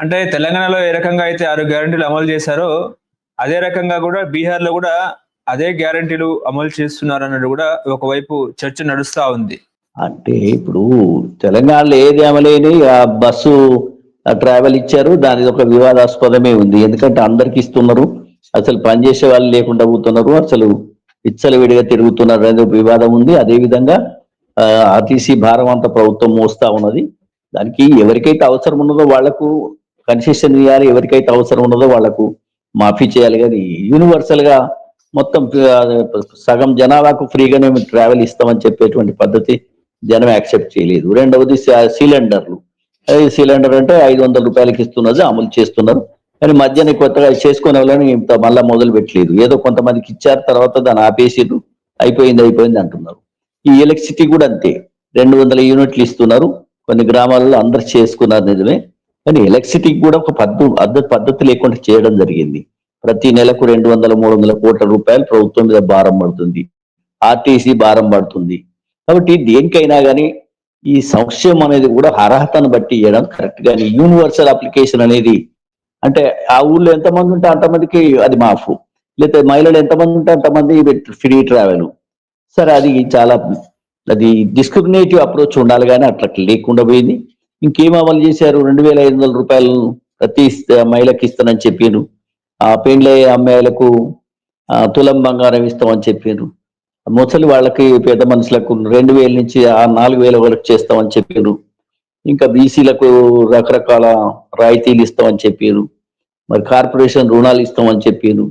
అంటే తెలంగాణలో ఏ రకంగా అయితే 6 గ్యారంటీలు అమలు చేశారో, అదే రకంగా గూడా బీహార్‌లో గూడా అదే గ్యారంటీలు అమలు చేస్తున్నారన్నది గూడా ఒకవైపు చర్చ నడుస్తా ఉంది. అంటే ఇప్పుడు తెలంగాణలో ఏది అమలేని ఆ బస్సు ట్రావెల్ ఇచ్చారు. దానిది ఒక వివాదాస్పదమే ఉంది. ఎందుకంటే అందరికి ఇస్తున్నారు. అసలు పనిచేసే వాళ్ళు లేకుండా పోతున్నారు. అసలు విచ్చలవిడిగా తిరుగుతున్నారు అనేది ఒక వివాదం ఉంది. అదేవిధంగా ఆర్టీసీ భారం అంతా ప్రభుత్వం మోస్తా ఉన్నది. దానికి ఎవరికైతే అవసరం ఉన్నదో వాళ్లకు కన్సెషన్ ఇవ్వాలి. ఎవరికైతే అవసరం ఉన్నదో వాళ్లకు మాఫీ చేయాలి. కానీ యూనివర్సల్ గా మొత్తం సగం జనాభాకు ఫ్రీగానే ట్రావెల్ ఇస్తామని చెప్పేటువంటి పద్ధతి జనం యాక్సెప్ట్ చేయలేదు. రెండవది సిలిండర్లు. సిలిండర్ అంటే 500 రూపాయలకి ఇస్తున్నది అమలు చేస్తున్నారు. కానీ మధ్యాహ్నం కొత్తగా చేసుకునే వాళ్ళని ఇంత మళ్ళా మొదలు పెట్టలేదు. ఏదో కొంతమందికి ఇచ్చారు, తర్వాత దాన్ని ఆపేసిర్రు, అయిపోయింది అంటున్నారు. ఈ ఎలక్ట్రిసిటీ కూడా అంతే, 200 యూనిట్లు ఇస్తున్నారు. కొన్ని గ్రామాలలో అందరు చేసుకున్నారు నిజమే. కానీ ఎలక్ట్రిసిటీకి కూడా ఒక పద్ధతి లేకుండా చేయడం జరిగింది. ప్రతి నెలకు 200, 300 కోట్ల రూపాయలు ప్రభుత్వం మీద భారం పడుతుంది. ఆర్టీసీ భారం పడుతుంది. కాబట్టి దేనికైనా కానీ ఈ సంక్షేమం అనేది కూడా అర్హతను బట్టి ఇవ్వడం కరెక్ట్. కానీ యూనివర్సల్ అప్లికేషన్ అనేది అంటే ఆ ఊళ్ళో ఎంతమంది ఉంటే అంతమందికి అది మాఫ్, లేకపోతే మహిళలు ఎంతమంది ఉంటే అంతమంది ఫ్రీ ట్రావెల్. సరే, అది డిస్క్రిమినేటివ్ అప్రోచ్ ఉండాలి, కానీ అట్లా లేకుండా పోయింది. ఇంకేం అమలు చేశారు? 2500 రూపాయలు ప్రతి మహిళకి ఇస్తానని చెప్పారు. ఆ పెండ్లయ్యే అమ్మాయిలకు తులం బంగారం ఇస్తామని చెప్పారు. ముసలి వాళ్ళకి, పెద్ద మనుషులకు 2000 నుంచి 4000 వరకు చేస్తామని చెప్పారు. ఇంకా బీసీలకు రకరకాల రాయితీలు ఇస్తామని చెప్పారు. మరి కార్పొరేషన్ రుణాలు ఇస్తామని చెప్పారు.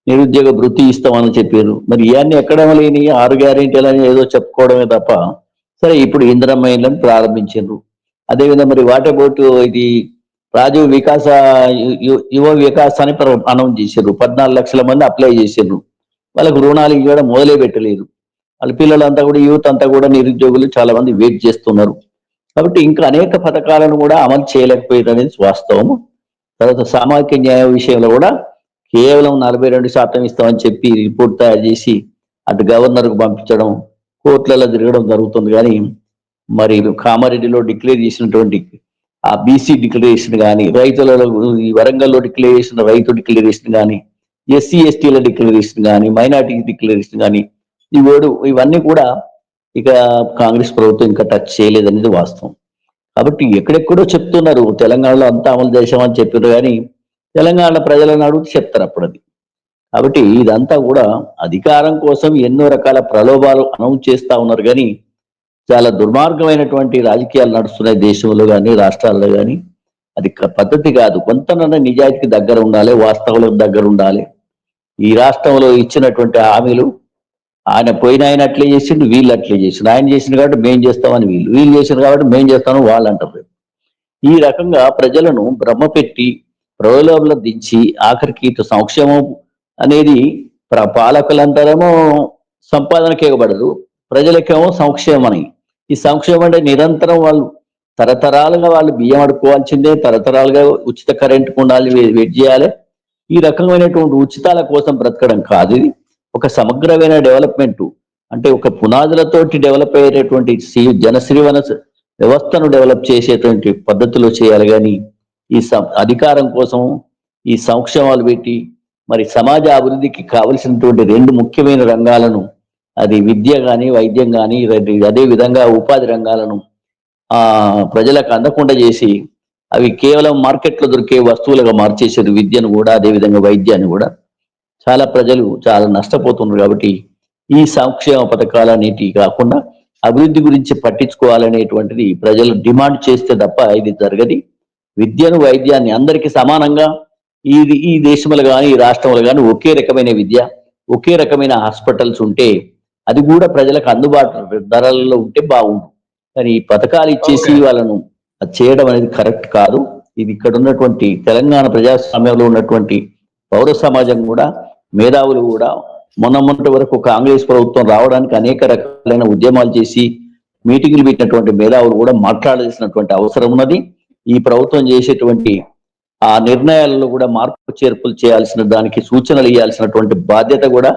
నిరుద్యోగ వృత్తి ఇస్తామని చెప్పారు. మరి ఇవన్నీ ఎక్కడ లేని 6 గ్యారెంటీలని ఏదో చెప్పుకోవడమే తప్ప. సరే, ఇప్పుడు ఇందిరమ్మ ఇళ్ళని ప్రారంభించారు. అదేవిధంగా మరి వాటర్ బోట్ ఇది రాజీవ్ వికాస యువ వికాస్ అని అనౌన్స్ చేశారు. 14 లక్షల మంది అప్లై చేశారు. వాళ్ళకు రుణాలు ఇవ్వడం మొదలే పెట్టలేదు. వాళ్ళ పిల్లలంతా కూడా, యూత్ అంతా కూడా నిరుద్యోగులు చాలా మంది వెయిట్ చేస్తున్నారు. కాబట్టి ఇంకా అనేక పథకాలను కూడా అమలు చేయలేకపోయారు అనేది వాస్తవము. తర్వాత సామాజిక న్యాయ విషయంలో కూడా కేవలం 42% ఇస్తామని చెప్పి రిపోర్ట్ తయారు చేసి అటు గవర్నర్కు పంపించడం, కోర్టులలో తిరగడం జరుగుతుంది. కానీ మరి కామారెడ్డిలో డిక్లేర్ చేసినటువంటి ఆ బీసీ డిక్లరేషన్ కానీ, రైతులలో ఈ వరంగల్లో డిక్లేర్ చేసిన రైతు డిక్లరేషన్ కానీ, ఎస్సీ ఎస్టీల డిక్లరేషన్ కానీ, మైనార్టీ డిక్లరేషన్ కానీ, ఇవన్నీ కూడా ఇక కాంగ్రెస్ ప్రభుత్వం ఇంకా టచ్ చేయలేదనేది వాస్తవం. కాబట్టి ఎక్కడెక్కడో చెప్తున్నారు తెలంగాణలో అంతా అమలు చేశామని చెప్పారు, కానీ తెలంగాణ ప్రజలను అడుగుతూ చెప్తారు అప్పుడు అది. కాబట్టి ఇదంతా కూడా అధికారం కోసం ఎన్నో రకాల ప్రలోభాలు అనౌన్స్ చేస్తా ఉన్నారు. కానీ చాలా దుర్మార్గమైనటువంటి రాజకీయాలు నడుస్తున్నాయి దేశంలో కానీ రాష్ట్రాల్లో కానీ. అది పద్ధతి కాదు. కొంతనన్నా నిజాయితీకి దగ్గర ఉండాలి, వాస్తవాలకు దగ్గర ఉండాలి. ఈ రాష్ట్రంలో ఇచ్చినటువంటి హామీలు ఆయన అట్లే చేసిండు, వీళ్ళు అట్లే చేసిండు. ఆయన చేసిండు కాబట్టి మేం చేస్తామని వీళ్ళు చేసిండు కాబట్టి మేం చేస్తామని వాళ్ళు అంటారు. ఈ రకంగా ప్రజలను భ్రమపెట్టి ప్రలోభాలు దించి ఆఖరికి ఇటు సంక్షేమం అనేది పాలకులంటారేమో సంపాదనకి ఎగబడరు, ప్రజలకేమో సంక్షేమం అని. ఈ సంక్షేమం అంటే నిరంతరం వాళ్ళు తరతరాలుగా వాళ్ళు బియ్యం అడుకోవాల్సిందే, తరతరాలుగా ఉచిత కరెంట్ ఉండాలి, వెయిట్ చేయాలి. ఈ రకమైనటువంటి ఉచితాల కోసం బ్రతకడం కాదు ఇది. ఒక సమగ్రమైన డెవలప్మెంట్ అంటే ఒక పునాదులతోటి డెవలప్ అయ్యేటటువంటి జనశ్రీవన వ్యవస్థను డెవలప్ చేసేటువంటి పద్ధతిలో చేయాలి. కానీ ఈ అధికారం కోసం ఈ సంక్షేమాలు పెట్టి మరి సమాజ అభివృద్ధికి కావలసినటువంటి 2 ముఖ్యమైన రంగాలను, అది విద్య కానీ, వైద్యం కానీ, అదే విధంగా ఉపాధి రంగాలను ప్రజలకు అందకుండా చేసి అవి కేవలం మార్కెట్లో దొరికే వస్తువులుగా మార్చేసారు. విద్యను కూడా, అదేవిధంగా వైద్యాన్ని కూడా. చాలా ప్రజలు చాలా నష్టపోతున్నారు. కాబట్టి ఈ సంక్షేమ పథకాలన్నిటి కాకుండా అభివృద్ధి గురించి పట్టించుకోవాలనేటువంటిది ప్రజలు డిమాండ్ చేస్తే తప్ప ఇది జరగది. విద్యను, వైద్యాన్ని అందరికీ సమానంగా ఈ దేశంలో కానీ, ఈ రాష్ట్రంలో కానీ ఒకే రకమైన విద్య, ఒకే రకమైన హాస్పిటల్స్ ఉంటే అది కూడా ప్రజలకు అందుబాటు ధరల్లో ఉంటే బాగుంటుంది. కానీ ఈ పథకాలు ఇచ్చేసి వాళ్ళను చేయడం అనేది కరెక్ట్ కాదు. ఇది ఇక్కడ ఉన్నటువంటి తెలంగాణ ప్రజాస్వామ్యంలో ఉన్నటువంటి పౌర సమాజం కూడా, మేధావులు కూడా మొన్నటి వరకు కాంగ్రెస్ ప్రభుత్వం రావడానికి అనేక రకాలైన ఉద్యమాలు చేసి మీటింగులు పెట్టినటువంటి మేధావులు కూడా మాట్లాడాల్సినటువంటి అవసరం ఉన్నది. ఈ ప్రభుత్వం చేసేటువంటి ఆ నిర్ణయాలలో కూడా మార్పు చేర్పులు చేయాల్సిన, దానికి సూచనలు ఇవ్వాల్సినటువంటి బాధ్యత కూడా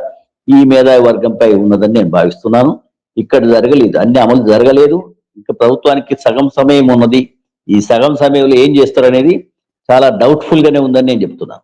ఈ మేధావి వర్గంపై ఉన్నదని నేను భావిస్తున్నాను. ఇక్కడ జరగలేదు, అన్ని అమలు జరగలేదు. ఇంకా ప్రభుత్వానికి సగం సమయం ఉన్నది. ఈ సగం సమయంలో ఏం చేస్తారనేది చాలా డౌట్ఫుల్ గానే ఉందని నేను చెప్తున్నా.